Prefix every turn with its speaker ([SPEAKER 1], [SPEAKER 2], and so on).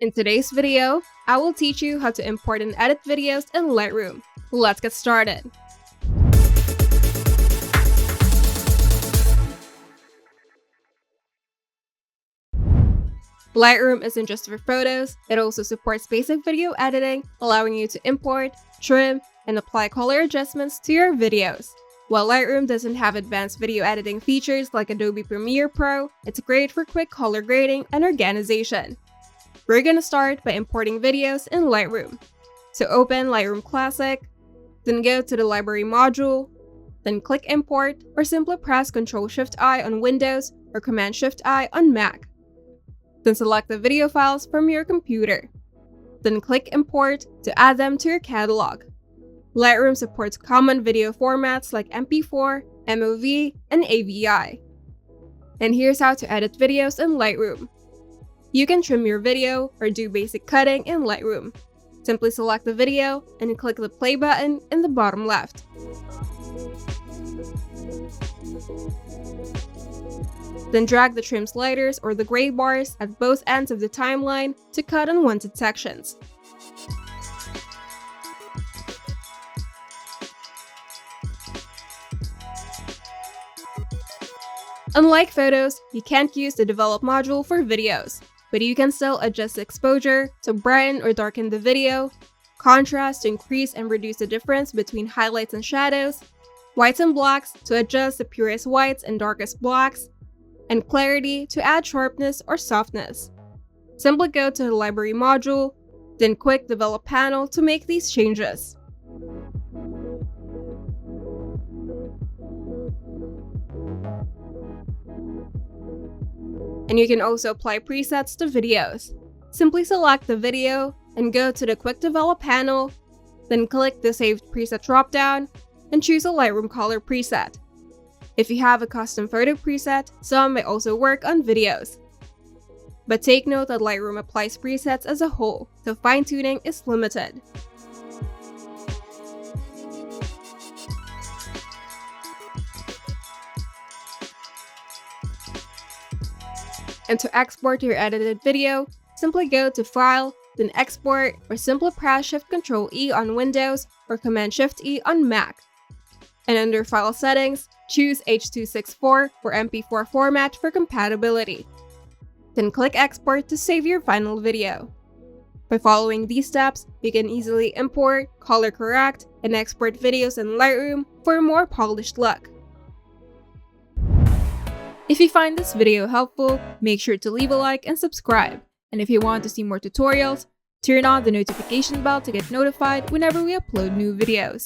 [SPEAKER 1] In today's video, I will teach you how to import and edit videos in Lightroom. Let's get started. Lightroom isn't just for photos, it also supports basic video editing, allowing you to import, trim, and apply color adjustments to your videos. While Lightroom doesn't have advanced video editing features like Adobe Premiere Pro, it's great for quick color grading and organization. We're gonna start by importing videos in Lightroom. So open Lightroom Classic, then go to the Library module, then click Import, or simply press Ctrl-Shift-I on Windows or Command-Shift-I on Mac. Then select the video files from your computer. Then click Import to add them to your catalog. Lightroom supports common video formats like MP4, MOV, and AVI. And here's how to edit videos in Lightroom. You can trim your video or do basic cutting in Lightroom. Simply select the video and click the play button in the bottom left. Then drag the trim sliders or the gray bars at both ends of the timeline to cut unwanted sections. Unlike photos, you can't use the Develop module for videos, but you can still adjust the exposure to brighten or darken the video, contrast to increase and reduce the difference between highlights and shadows, whites and blacks to adjust the purest whites and darkest blacks, and clarity to add sharpness or softness. Simply go to the Library module, then click Develop panel to make these changes. And you can also apply presets to videos. Simply select the video and go to the Quick Develop panel, then click the Saved Preset dropdown and choose a Lightroom color preset. If you have a custom photo preset, some may also work on videos. But take note that Lightroom applies presets as a whole, so fine-tuning is limited. And to export your edited video, simply go to File, then Export, or simply press Shift-Control-E on Windows or Command-Shift-E on Mac. And under File Settings, choose H.264 or MP4 format for compatibility. Then click Export to save your final video. By following these steps, you can easily import, color correct, and export videos in Lightroom for a more polished look. If you find this video helpful, make sure to leave a like and subscribe. And if you want to see more tutorials, turn on the notification bell to get notified whenever we upload new videos.